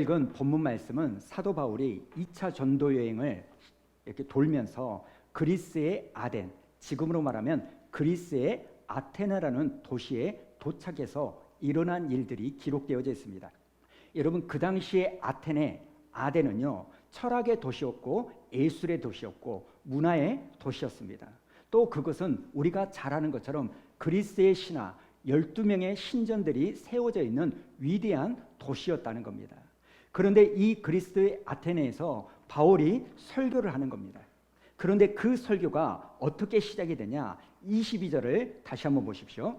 읽은 본문 말씀은 사도 바울이 2차 전도 여행을 이렇게 돌면서 그리스의 아덴, 지금으로 말하면 그리스의 아테네라는 도시에 도착해서 일어난 일들이 기록되어져 있습니다. 여러분, 그 당시에 아덴은요, 철학의 도시였고 예술의 도시였고 문화의 도시였습니다. 또 그것은 우리가 잘 아는 것처럼 그리스의 신화 12명의 신전들이 세워져 있는 위대한 도시였다는 겁니다. 그런데 이 그리스의 아테네에서 바울이 설교를 하는 겁니다. 그런데 그 설교가 어떻게 시작이 되냐? 22절을 다시 한번 보십시오.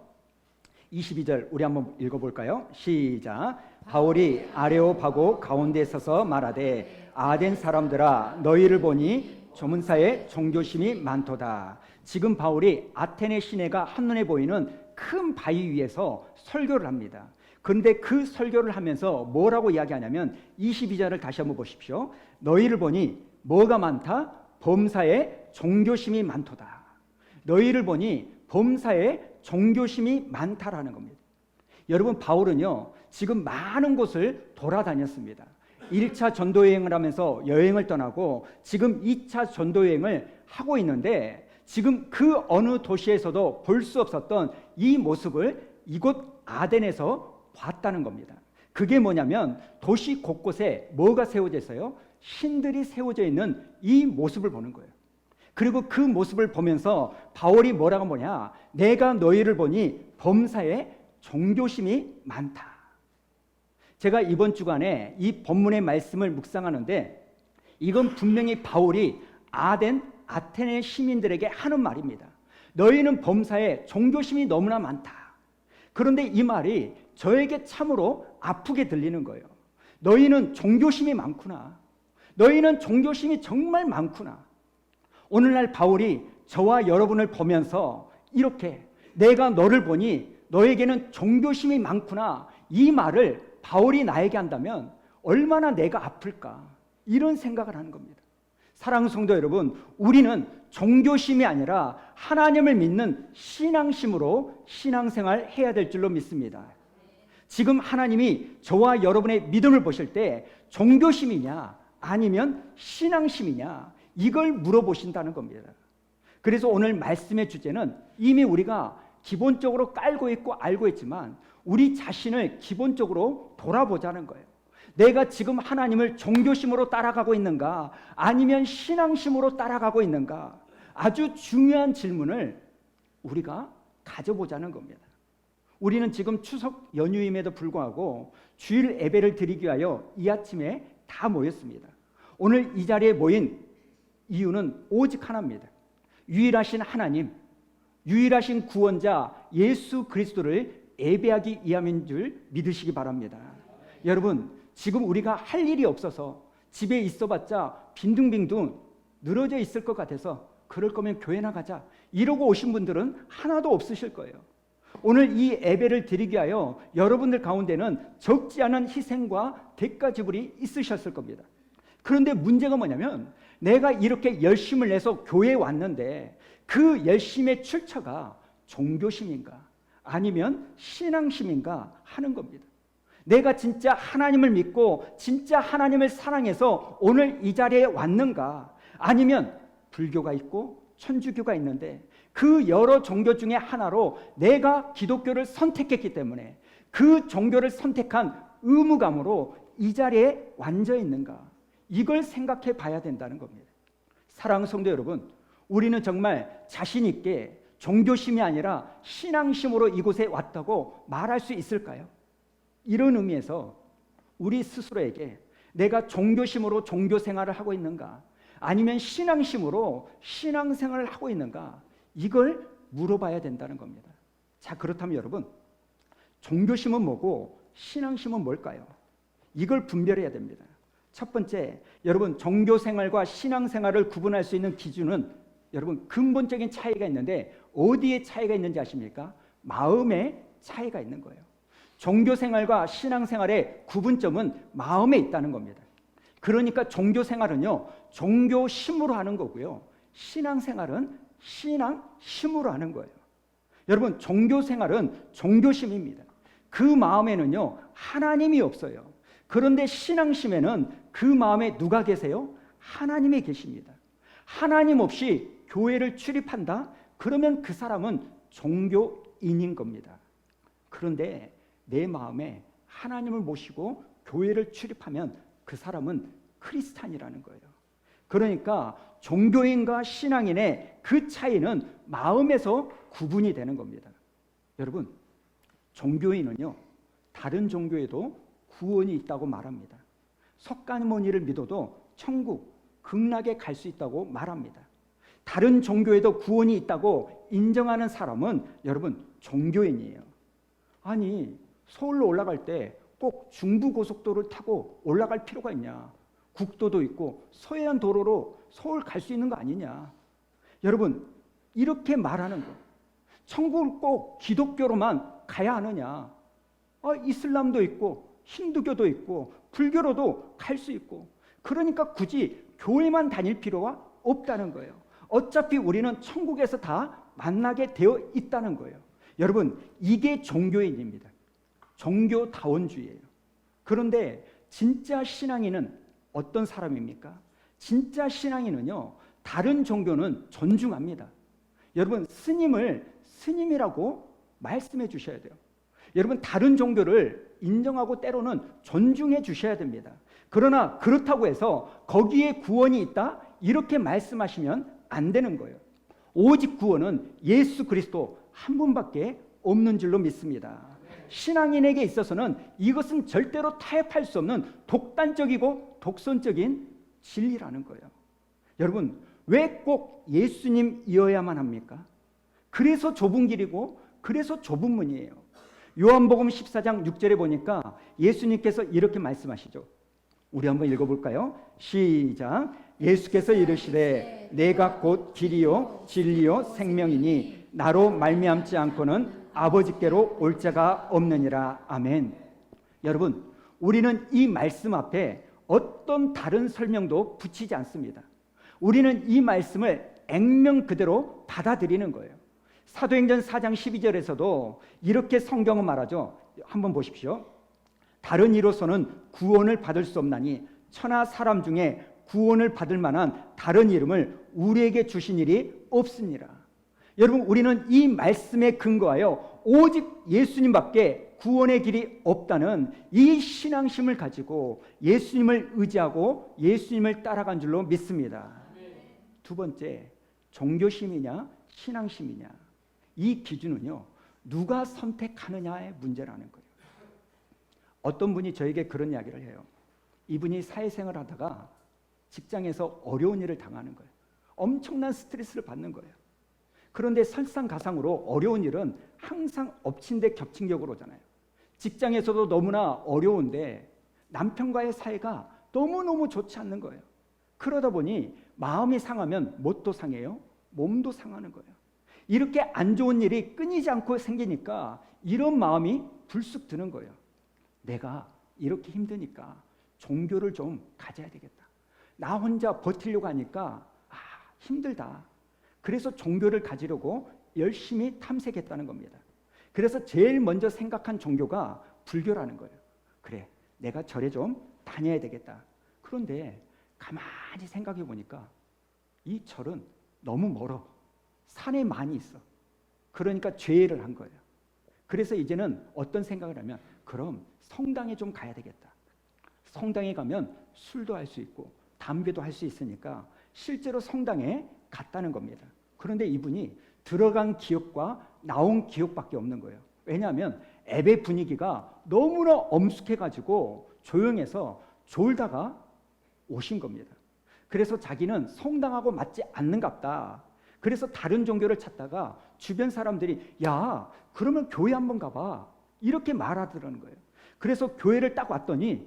22절 우리 한번 읽어볼까요? 시작. 바울이 아레오파고 가운데 서서 말하되 아덴 사람들아 너희를 보니 조문사에 종교심이 많도다. 지금 바울이 아테네 시내가 한눈에 보이는 큰 바위 위에서 설교를 합니다. 그런데 그 설교를 하면서 뭐라고 이야기하냐면 22절을 다시 한번 보십시오. 너희를 보니 뭐가 많다? 범사에 종교심이 많도다. 너희를 보니 범사에 종교심이 많다라는 겁니다. 여러분, 바울은요 지금 많은 곳을 돌아다녔습니다. 1차 전도 여행을 하면서 여행을 떠나고 지금 2차 전도 여행을 하고 있는데 지금 그 어느 도시에서도 볼 수 없었던 이 모습을 이곳 아덴에서 봤다는 겁니다. 그게 뭐냐면 도시 곳곳에 뭐가 세워져 있어요? 신들이 세워져 있는 이 모습을 보는 거예요. 그리고 그 모습을 보면서 바울이 뭐라고 보냐? 내가 너희를 보니 범사에 종교심이 많다. 제가 이번 주간에 이 본문의 말씀을 묵상하는데 이건 분명히 바울이 아테네 시민들에게 하는 말입니다. 너희는 범사에 종교심이 너무나 많다. 그런데 이 말이 저에게 참으로 아프게 들리는 거예요. 너희는 종교심이 많구나. 너희는 종교심이 정말 많구나. 오늘날 바울이 저와 여러분을 보면서 이렇게 내가 너를 보니 너에게는 종교심이 많구나, 이 말을 바울이 나에게 한다면 얼마나 내가 아플까, 이런 생각을 하는 겁니다. 사랑하는 성도 여러분, 우리는 종교심이 아니라 하나님을 믿는 신앙심으로 신앙생활 해야 될 줄로 믿습니다. 지금 하나님이 저와 여러분의 믿음을 보실 때 종교심이냐 아니면 신앙심이냐, 이걸 물어보신다는 겁니다. 그래서 오늘 말씀의 주제는 이미 우리가 기본적으로 깔고 있고 알고 있지만 우리 자신을 기본적으로 돌아보자는 거예요. 내가 지금 하나님을 종교심으로 따라가고 있는가 아니면 신앙심으로 따라가고 있는가, 아주 중요한 질문을 우리가 가져보자는 겁니다. 우리는 지금 추석 연휴임에도 불구하고 주일 예배를 드리기 위하여 이 아침에 다 모였습니다. 오늘 이 자리에 모인 이유는 오직 하나입니다. 유일하신 하나님, 유일하신 구원자 예수 그리스도를 예배하기 위함인 줄 믿으시기 바랍니다. 여러분, 지금 우리가 할 일이 없어서 집에 있어봤자 빈둥빈둥 늘어져 있을 것 같아서 그럴 거면 교회 나가자 이러고 오신 분들은 하나도 없으실 거예요. 오늘 이 예배를 드리기 위하여 여러분들 가운데는 적지 않은 희생과 대가 지불이 있으셨을 겁니다. 그런데 문제가 뭐냐면 내가 이렇게 열심을 내서 교회에 왔는데 그 열심의 출처가 종교심인가 아니면 신앙심인가 하는 겁니다. 내가 진짜 하나님을 믿고 진짜 하나님을 사랑해서 오늘 이 자리에 왔는가, 아니면 불교가 있고 천주교가 있는데 그 여러 종교 중에 하나로 내가 기독교를 선택했기 때문에 그 종교를 선택한 의무감으로 이 자리에 앉아 있는가, 이걸 생각해 봐야 된다는 겁니다. 사랑하는 성도 여러분, 우리는 정말 자신 있게 종교심이 아니라 신앙심으로 이곳에 왔다고 말할 수 있을까요? 이런 의미에서 우리 스스로에게 내가 종교심으로 종교생활을 하고 있는가 아니면 신앙심으로 신앙생활을 하고 있는가, 이걸 물어봐야 된다는 겁니다. 자, 그렇다면 여러분, 종교심은 뭐고 신앙심은 뭘까요? 이걸 분별해야 됩니다. 첫 번째, 여러분, 종교생활과 신앙생활을 구분할 수 있는 기준은 여러분 근본적인 차이가 있는데 어디에 차이가 있는지 아십니까? 마음에 차이가 있는 거예요. 종교생활과 신앙생활의 구분점은 마음에 있다는 겁니다. 그러니까 종교생활은요 종교심으로 하는 거고요, 신앙생활은 신앙심으로 하는 거예요. 여러분, 종교생활은 종교심입니다. 그 마음에는요 하나님이 없어요. 그런데 신앙심에는 그 마음에 누가 계세요? 하나님이 계십니다. 하나님 없이 교회를 출입한다? 그러면 그 사람은 종교인인 겁니다. 그런데 내 마음에 하나님을 모시고 교회를 출입하면 그 사람은 크리스찬이라는 거예요. 그러니까 종교인과 신앙인의 그 차이는 마음에서 구분이 되는 겁니다. 여러분, 종교인은요, 다른 종교에도 구원이 있다고 말합니다. 석가모니를 믿어도 천국, 극락에 갈 수 있다고 말합니다. 다른 종교에도 구원이 있다고 인정하는 사람은 여러분 종교인이에요. 아니, 서울로 올라갈 때 꼭 중부고속도로를 타고 올라갈 필요가 있냐? 국도도 있고 서해안 도로로 서울 갈 수 있는 거 아니냐? 여러분, 이렇게 말하는 거. 천국을 꼭 기독교로만 가야 하느냐? 이슬람도 있고 힌두교도 있고 불교로도 갈 수 있고, 그러니까 굳이 교회만 다닐 필요가 없다는 거예요. 어차피 우리는 천국에서 다 만나게 되어 있다는 거예요. 여러분, 이게 종교인입니다. 종교다원주의예요. 그런데 진짜 신앙인은 어떤 사람입니까? 진짜 신앙인은요, 다른 종교는 존중합니다. 여러분, 스님을 스님이라고 말씀해 주셔야 돼요. 여러분, 다른 종교를 인정하고 때로는 존중해 주셔야 됩니다. 그러나 그렇다고 해서 거기에 구원이 있다? 이렇게 말씀하시면 안 되는 거예요. 오직 구원은 예수 그리스도 한 분밖에 없는 줄로 믿습니다. 신앙인에게 있어서는 이것은 절대로 타협할 수 없는 독단적이고 독선적인 진리라는 거예요. 여러분, 왜 꼭 예수님이어야만 합니까? 그래서 좁은 길이고 그래서 좁은 문이에요. 요한복음 14장 6절에 보니까 예수님께서 이렇게 말씀하시죠. 우리 한번 읽어볼까요? 시작. 예수께서 이르시되 내가 곧 길이요 진리요 생명이니 나로 말미암지 않고는 아버지께로 올 자가 없느니라. 아멘. 여러분, 우리는 이 말씀 앞에 어떤 다른 설명도 붙이지 않습니다. 우리는 이 말씀을 액면 그대로 받아들이는 거예요. 사도행전 4장 12절에서도 이렇게 성경은 말하죠. 한번 보십시오. 다른 이로서는 구원을 받을 수 없나니 천하 사람 중에 구원을 받을 만한 다른 이름을 우리에게 주신 일이 없습니다. 여러분, 우리는 이 말씀에 근거하여 오직 예수님밖에 구원의 길이 없다는 이 신앙심을 가지고 예수님을 의지하고 예수님을 따라간 줄로 믿습니다. 두 번째, 종교심이냐 신앙심이냐, 이 기준은요, 누가 선택하느냐의 문제라는 거예요. 어떤 분이 저에게 그런 이야기를 해요. 이분이 사회생활 하다가 직장에서 어려운 일을 당하는 거예요. 엄청난 스트레스를 받는 거예요. 그런데 설상가상으로 어려운 일은 항상 엎친 데 겹친 격으로 오잖아요. 직장에서도 너무나 어려운데 남편과의 사이가 너무너무 좋지 않는 거예요. 그러다 보니 마음이 상하면 뭣도 상해요? 몸도 상하는 거예요. 이렇게 안 좋은 일이 끊이지 않고 생기니까 이런 마음이 불쑥 드는 거예요. 내가 이렇게 힘드니까 종교를 좀 가져야 되겠다. 나 혼자 버티려고 하니까 힘들다. 그래서 종교를 가지려고 열심히 탐색했다는 겁니다. 그래서 제일 먼저 생각한 종교가 불교라는 거예요. 그래, 내가 절에 좀 다녀야 되겠다. 그런데 가만히 생각해 보니까 이 절은 너무 멀어. 산에 많이 있어. 그러니까 죄를 한 거예요. 그래서 이제는 어떤 생각을 하면, 그럼 성당에 좀 가야 되겠다. 성당에 가면 술도 할 수 있고 담배도 할 수 있으니까 실제로 성당에 갔다는 겁니다. 그런데 이분이 들어간 기억과 나온 기억밖에 없는 거예요. 왜냐하면 예배 분위기가 너무나 엄숙해가지고 조용해서 졸다가 오신 겁니다. 그래서 자기는 성당하고 맞지 않는갑다. 그래서 다른 종교를 찾다가 주변 사람들이 야, 그러면 교회 한번 가봐, 이렇게 말하더라는 거예요. 그래서 교회를 딱 왔더니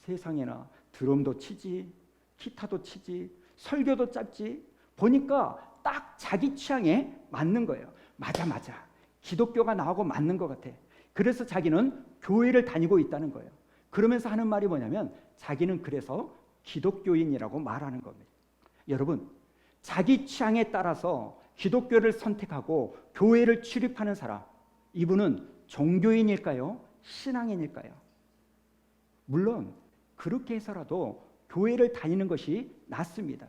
세상에나 드럼도 치지, 기타도 치지, 설교도 짧지, 보니까 딱 자기 취향에 맞는 거예요. 맞아, 기독교가 나하고 맞는 것 같아. 그래서 자기는 교회를 다니고 있다는 거예요. 그러면서 하는 말이 뭐냐면 자기는 그래서 기독교인이라고 말하는 겁니다. 여러분, 자기 취향에 따라서 기독교를 선택하고 교회를 출입하는 사람, 이분은 종교인일까요? 신앙인일까요? 물론 그렇게 해서라도 교회를 다니는 것이 낫습니다.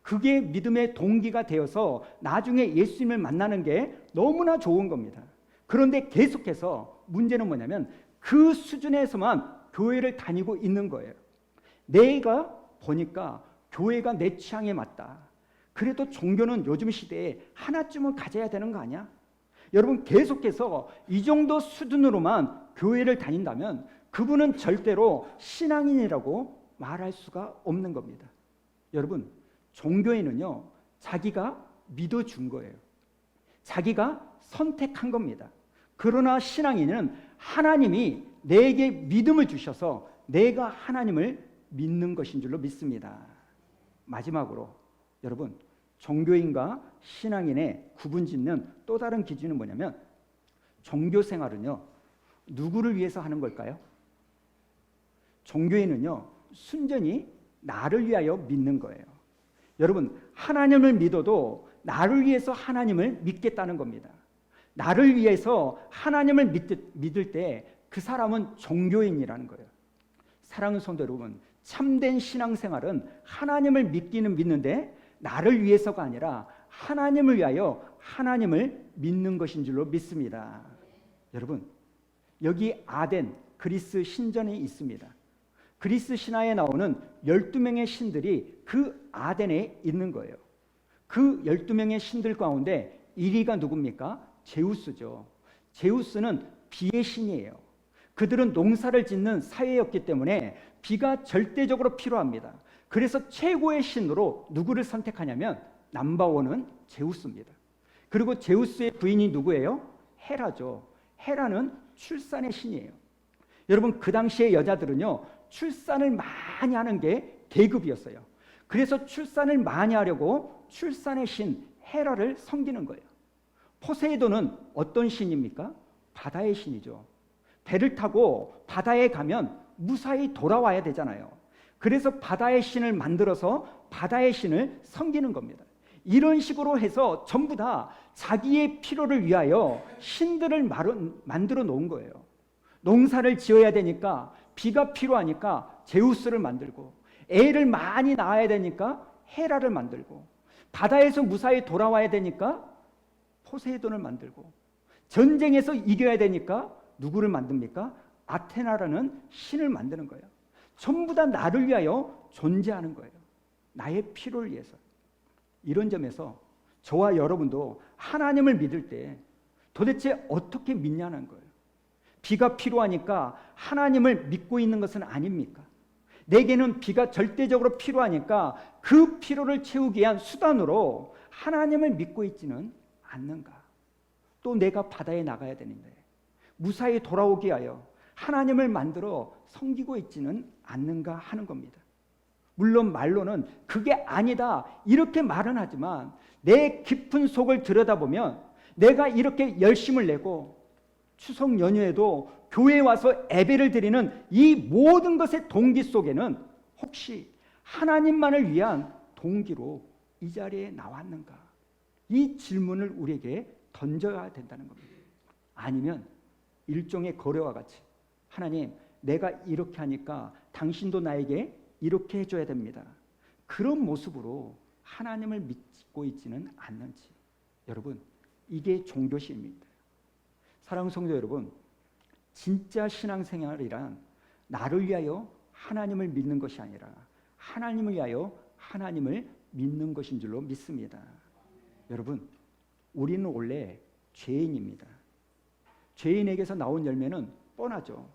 그게 믿음의 동기가 되어서 나중에 예수님을 만나는 게 너무나 좋은 겁니다. 그런데 계속해서 문제는 뭐냐면 그 수준에서만 교회를 다니고 있는 거예요. 내가 보니까 교회가 내 취향에 맞다. 그래도 종교는 요즘 시대에 하나쯤은 가져야 되는 거 아니야? 여러분, 계속해서 이 정도 수준으로만 교회를 다닌다면 그분은 절대로 신앙인이라고 말할 수가 없는 겁니다. 여러분, 종교인은요, 자기가 믿어준 거예요. 자기가 선택한 겁니다. 그러나 신앙인은 하나님이 내게 믿음을 주셔서 내가 하나님을 믿는 것인 줄로 믿습니다. 마지막으로 여러분, 종교인과 신앙인의 구분 짓는 또 다른 기준은 뭐냐면 종교 생활은요, 누구를 위해서 하는 걸까요? 종교인은요, 순전히 나를 위하여 믿는 거예요. 여러분, 하나님을 믿어도 나를 위해서 하나님을 믿겠다는 겁니다. 나를 위해서 하나님을 믿을 때 그 사람은 종교인이라는 거예요. 사랑하는 성도 여러분, 참된 신앙생활은 하나님을 믿기는 믿는데 나를 위해서가 아니라 하나님을 위하여 하나님을 믿는 것인 줄로 믿습니다. 여러분, 여기 아덴 그리스 신전이 있습니다. 그리스 신화에 나오는 12명의 신들이 그 아덴에 있는 거예요. 그 12명의 신들 가운데 1위가 누굽니까? 제우스죠. 제우스는 비의 신이에요. 그들은 농사를 짓는 사회였기 때문에 비가 절대적으로 필요합니다. 그래서 최고의 신으로 누구를 선택하냐면 넘버원은 제우스입니다. 그리고 제우스의 부인이 누구예요? 헤라죠. 헤라는 출산의 신이에요. 여러분, 그 당시의 여자들은요, 출산을 많이 하는 게 계급이었어요. 그래서 출산을 많이 하려고 출산의 신 헤라를 섬기는 거예요. 포세이돈은 어떤 신입니까? 바다의 신이죠. 배를 타고 바다에 가면 무사히 돌아와야 되잖아요. 그래서 바다의 신을 만들어서 바다의 신을 섬기는 겁니다. 이런 식으로 해서 전부 다 자기의 필요를 위하여 신들을 만들어 놓은 거예요. 농사를 지어야 되니까, 비가 필요하니까 제우스를 만들고, 애를 많이 낳아야 되니까 헤라를 만들고, 바다에서 무사히 돌아와야 되니까 포세이돈을 만들고, 전쟁에서 이겨야 되니까 누구를 만듭니까? 아테나라는 신을 만드는 거예요. 전부 다 나를 위하여 존재하는 거예요. 나의 필요를 위해서. 이런 점에서 저와 여러분도 하나님을 믿을 때 도대체 어떻게 믿냐는 거예요. 비가 필요하니까 하나님을 믿고 있는 것은 아닙니까? 내게는 비가 절대적으로 필요하니까 그 필요를 채우기 위한 수단으로 하나님을 믿고 있지는 않는가? 또 내가 바다에 나가야 되는데 무사히 돌아오기 위하여 하나님을 만들어 섬기고 있지는 않는가 하는 겁니다. 물론 말로는 그게 아니다 이렇게 말은 하지만 내 깊은 속을 들여다보면 내가 이렇게 열심을 내고 추석 연휴에도 교회에 와서 예배를 드리는 이 모든 것의 동기 속에는 혹시 하나님만을 위한 동기로 이 자리에 나왔는가? 이 질문을 우리에게 던져야 된다는 겁니다. 아니면 일종의 거래와 같이 하나님, 내가 이렇게 하니까 당신도 나에게 이렇게 해줘야 됩니다. 그런 모습으로 하나님을 믿고 있지는 않는지. 여러분, 이게 종교심입니다. 사랑하는 성도 여러분, 진짜 신앙생활이란 나를 위하여 하나님을 믿는 것이 아니라 하나님을 위하여 하나님을 믿는 것인 줄로 믿습니다. 여러분, 우리는 원래 죄인입니다. 죄인에게서 나온 열매는 뻔하죠.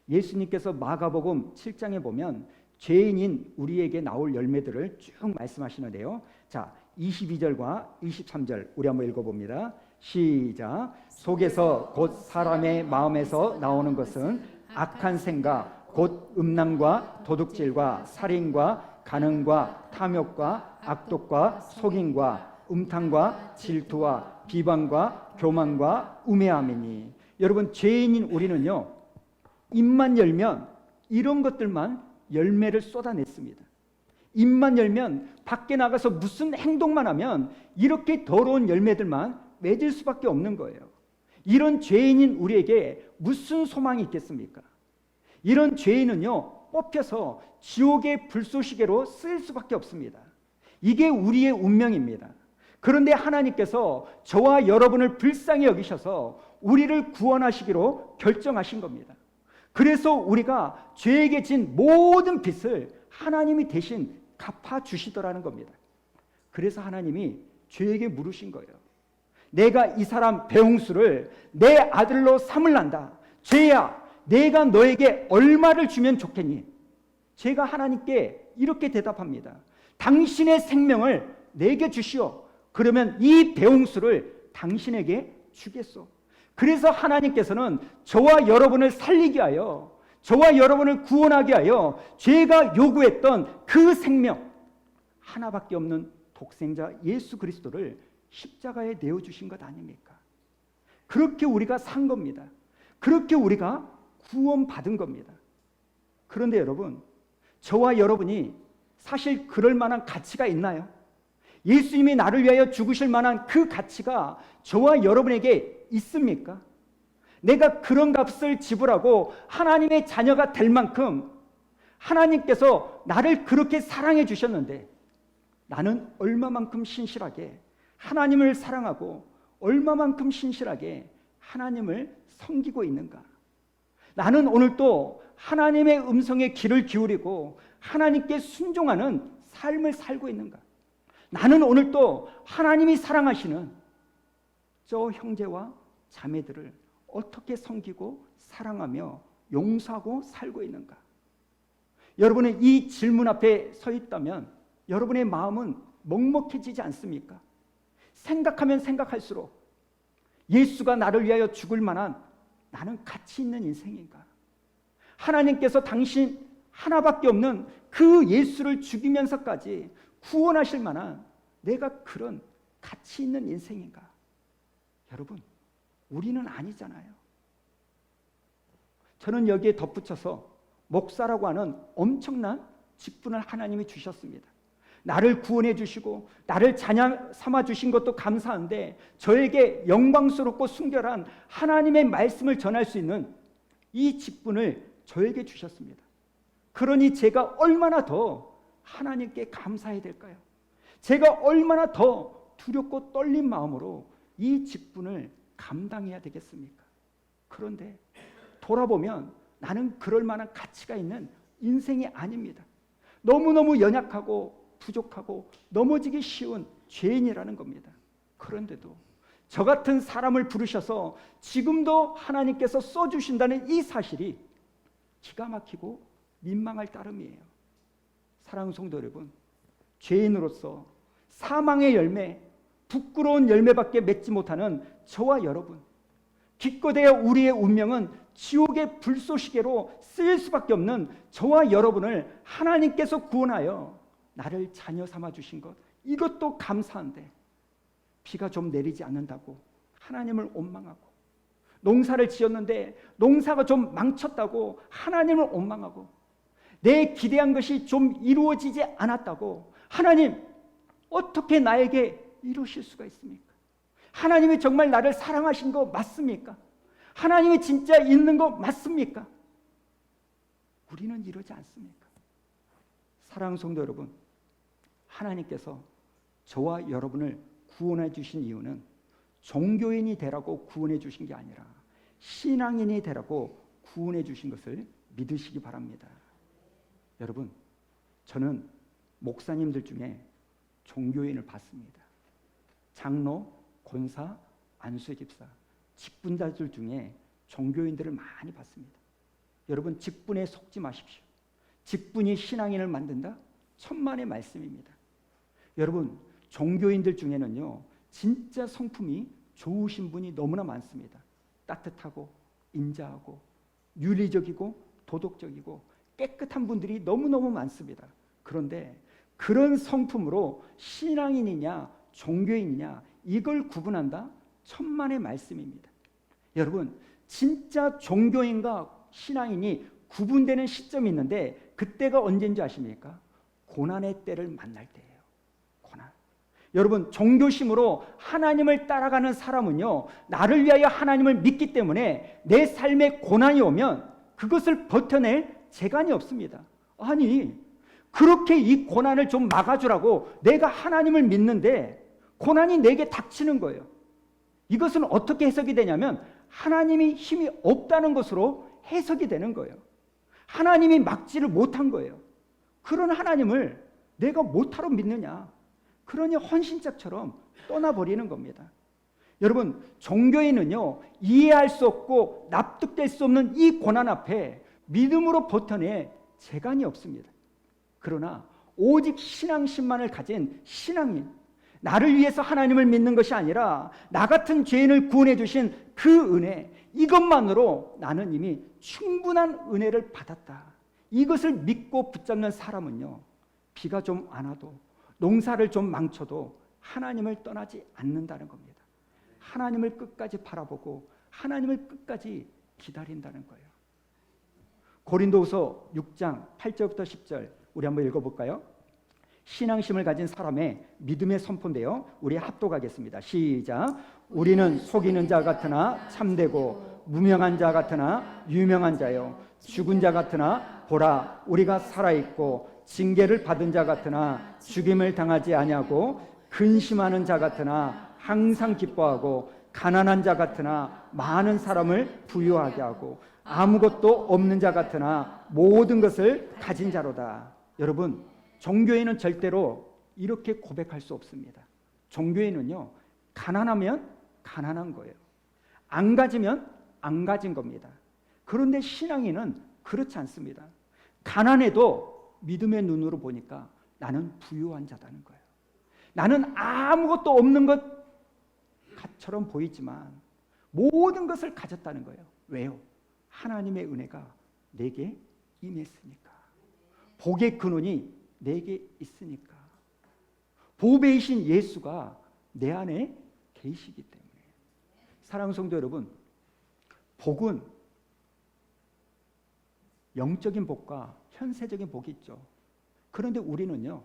예수님께서 마가복음 7장에 보면 죄인인 우리에게 나올 열매들을 쭉 말씀하시는데요. 자, 22절과 23절 우리 한번 읽어봅니다. 시작. 속에서 곧 사람의 마음에서 나오는 것은 악한 생각, 곧 음란과 도둑질과 살인과 간음과 탐욕과 악독과 속임과 음탕과 질투와 비방과 교만과 우매함이니. 여러분, 죄인인 우리는요, 입만 열면 이런 것들만 열매를 쏟아냈습니다. 입만 열면 밖에 나가서 무슨 행동만 하면 이렇게 더러운 열매들만 맺을 수밖에 없는 거예요. 이런 죄인인 우리에게 무슨 소망이 있겠습니까? 이런 죄인은요, 뽑혀서 지옥의 불쏘시개로 쓰일 수밖에 없습니다. 이게 우리의 운명입니다. 그런데 하나님께서 저와 여러분을 불쌍히 여기셔서 우리를 구원하시기로 결정하신 겁니다. 그래서 우리가 죄에게 진 모든 빚을 하나님이 대신 갚아주시더라는 겁니다. 그래서 하나님이 죄에게 물으신 거예요. 내가 이 사람 배홍수를 내 아들로 삼을란다. 죄야, 내가 너에게 얼마를 주면 좋겠니? 죄가 하나님께 이렇게 대답합니다. 당신의 생명을 내게 주시오. 그러면 이 배홍수를 당신에게 주겠소. 그래서 하나님께서는 저와 여러분을 살리게 하여, 저와 여러분을 구원하게 하여 죄가 요구했던 그 생명, 하나밖에 없는 독생자 예수 그리스도를 십자가에 내어주신 것 아닙니까? 그렇게 우리가 산 겁니다. 그렇게 우리가 구원받은 겁니다. 그런데 여러분, 저와 여러분이 사실 그럴 만한 가치가 있나요? 예수님이 나를 위하여 죽으실 만한 그 가치가 저와 여러분에게 있습니까? 내가 그런 값을 지불하고 하나님의 자녀가 될 만큼 하나님께서 나를 그렇게 사랑해 주셨는데 나는 얼마만큼 신실하게 하나님을 사랑하고 얼마만큼 신실하게 하나님을 섬기고 있는가? 나는 오늘도 하나님의 음성에 귀를 기울이고 하나님께 순종하는 삶을 살고 있는가? 나는 오늘도 하나님이 사랑하시는 저 형제와 자매들을 어떻게 섬기고 사랑하며 용서하고 살고 있는가? 여러분은 이 질문 앞에 서 있다면 여러분의 마음은 먹먹해지지 않습니까? 생각하면 생각할수록 예수가 나를 위하여 죽을 만한 나는 가치 있는 인생인가? 하나님께서 당신 하나밖에 없는 그 예수를 죽이면서까지 구원하실 만한 내가 그런 가치 있는 인생인가? 여러분, 우리는 아니잖아요. 저는 여기에 덧붙여서 목사라고 하는 엄청난 직분을 하나님이 주셨습니다. 나를 구원해 주시고 나를 자녀 삼아 주신 것도 감사한데 저에게 영광스럽고 순결한 하나님의 말씀을 전할 수 있는 이 직분을 저에게 주셨습니다. 그러니 제가 얼마나 더 하나님께 감사해야 될까요? 제가 얼마나 더 두렵고 떨린 마음으로 이 직분을 감당해야 되겠습니까? 그런데 돌아보면 나는 그럴 만한 가치가 있는 인생이 아닙니다. 너무너무 연약하고 부족하고 넘어지기 쉬운 죄인이라는 겁니다. 그런데도 저 같은 사람을 부르셔서 지금도 하나님께서 써주신다는 이 사실이 기가 막히고 민망할 따름이에요. 사랑하는 성도 여러분, 죄인으로서 사망의 열매, 부끄러운 열매밖에 맺지 못하는 저와 여러분, 기껏해야 우리의 운명은 지옥의 불쏘시개로 쓰일 수밖에 없는 저와 여러분을 하나님께서 구원하여 나를 자녀 삼아 주신 것, 이것도 감사한데 비가 좀 내리지 않는다고 하나님을 원망하고, 농사를 지었는데 농사가 좀 망쳤다고 하나님을 원망하고, 내 기대한 것이 좀 이루어지지 않았다고 하나님 어떻게 나에게 이루실 수가 있습니까? 하나님이 정말 나를 사랑하신 거 맞습니까? 하나님이 진짜 있는 거 맞습니까? 우리는 이러지 않습니까? 사랑하는 성도 여러분, 하나님께서 저와 여러분을 구원해 주신 이유는 종교인이 되라고 구원해 주신 게 아니라 신앙인이 되라고 구원해 주신 것을 믿으시기 바랍니다. 여러분, 저는 목사님들 중에 종교인을 봤습니다. 장로, 권사, 안수집사, 직분자들 중에 종교인들을 많이 봤습니다. 여러분, 직분에 속지 마십시오. 직분이 신앙인을 만든다? 천만의 말씀입니다. 여러분, 종교인들 중에는요, 진짜 성품이 좋으신 분이 너무나 많습니다. 따뜻하고 인자하고 윤리적이고 도덕적이고 깨끗한 분들이 너무너무 많습니다. 그런데 그런 성품으로 신앙인이냐 종교인이냐 이걸 구분한다? 천만의 말씀입니다. 여러분, 진짜 종교인과 신앙인이 구분되는 시점이 있는데 그때가 언제인 줄 아십니까? 고난의 때를 만날 때예요. 고난. 여러분, 종교심으로 하나님을 따라가는 사람은요, 나를 위하여 하나님을 믿기 때문에 내 삶에 고난이 오면 그것을 버텨낼 재간이 없습니다. 아니, 그렇게 이 고난을 좀 막아주라고 내가 하나님을 믿는데 고난이 내게 닥치는 거예요. 이것은 어떻게 해석이 되냐면 하나님이 힘이 없다는 것으로 해석이 되는 거예요. 하나님이 막지를 못한 거예요. 그런 하나님을 내가 못하러 믿느냐? 그러니 헌신짝처럼 떠나버리는 겁니다. 여러분, 종교인은요, 이해할 수 없고 납득될 수 없는 이 고난 앞에 믿음으로 버텨내 재간이 없습니다. 그러나 오직 신앙심만을 가진 신앙인, 나를 위해서 하나님을 믿는 것이 아니라 나 같은 죄인을 구원해 주신 그 은혜, 이것만으로 나는 이미 충분한 은혜를 받았다. 이것을 믿고 붙잡는 사람은요, 비가 좀 안 와도 농사를 좀 망쳐도 하나님을 떠나지 않는다는 겁니다. 하나님을 끝까지 바라보고 하나님을 끝까지 기다린다는 거예요. 고린도후서 6장 8절부터 10절 우리 한번 읽어볼까요? 신앙심을 가진 사람의 믿음의 선포인데요, 우리 합독하겠습니다. 시작. 우리는 속이는 자 같으나 참되고 무명한 자 같으나 유명한 자요, 죽은 자 같으나 보라 우리가 살아있고 징계를 받은 자 같으나 죽임을 당하지 아니하고 근심하는 자 같으나 항상 기뻐하고 가난한 자 같으나 많은 사람을 부유하게 하고 아무것도 없는 자 같으나 모든 것을 가진 자로다. 여러분, 종교인은 절대로 이렇게 고백할 수 없습니다. 종교인은요, 가난하면 가난한 거예요. 안 가지면 안 가진 겁니다. 그런데 신앙인은 그렇지 않습니다. 가난해도 믿음의 눈으로 보니까 나는 부유한 자다는 거예요. 나는 아무것도 없는 것처럼 보이지만 모든 것을 가졌다는 거예요. 왜요? 하나님의 은혜가 내게 임했으니까. 복의 근원이 내게 있으니까. 보배이신 예수가 내 안에 계시기 때문에. 사랑하는 성도 여러분, 복은 영적인 복과 현세적인 복이 있죠. 그런데 우리는요,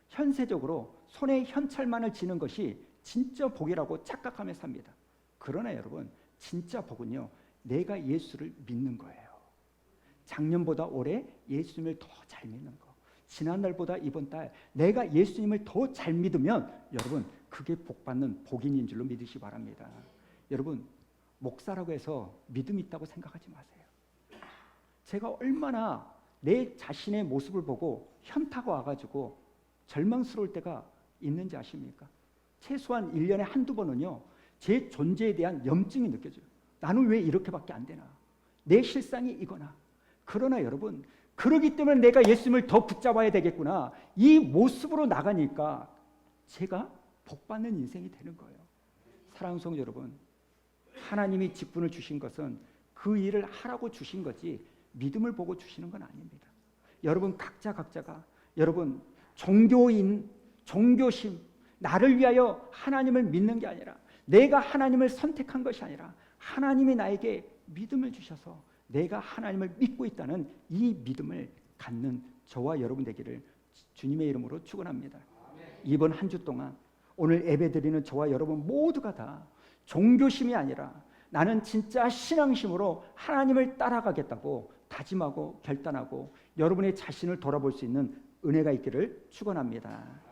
현세적으로 손에 현찰만을 쥐는 것이 진짜 복이라고 착각하며 삽니다. 그러나 여러분, 진짜 복은요, 내가 예수를 믿는 거예요. 작년보다 올해 예수님을 더 잘 믿는 거, 지난달보다 이번 달 내가 예수님을 더 잘 믿으면 여러분, 그게 복받는 복인인 줄로 믿으시기 바랍니다. 여러분, 목사라고 해서 믿음 있다고 생각하지 마세요. 제가 얼마나 내 자신의 모습을 보고 현타가 와가지고 절망스러울 때가 있는지 아십니까? 최소한 1년에 한두 번은요, 제 존재에 대한 염증이 느껴져요. 나는 왜 이렇게밖에 안 되나? 내 실상이 이거나. 그러나 여러분, 그러기 때문에 내가 예수님을 더 붙잡아야 되겠구나. 이 모습으로 나가니까 제가 복받는 인생이 되는 거예요. 사랑하는 성도 여러분, 하나님이 직분을 주신 것은 그 일을 하라고 주신 거지 믿음을 보고 주시는 건 아닙니다. 여러분, 각자가 여러분, 종교인, 종교심, 나를 위하여 하나님을 믿는 게 아니라, 내가 하나님을 선택한 것이 아니라 하나님이 나에게 믿음을 주셔서 내가 하나님을 믿고 있다는 이 믿음을 갖는 저와 여러분 되기를 주님의 이름으로 축원합니다. 이번 한 주 동안 오늘 예배드리는 저와 여러분 모두가 다 종교심이 아니라 나는 진짜 신앙심으로 하나님을 따라가겠다고 다짐하고 결단하고 여러분의 자신을 돌아볼 수 있는 은혜가 있기를 축원합니다.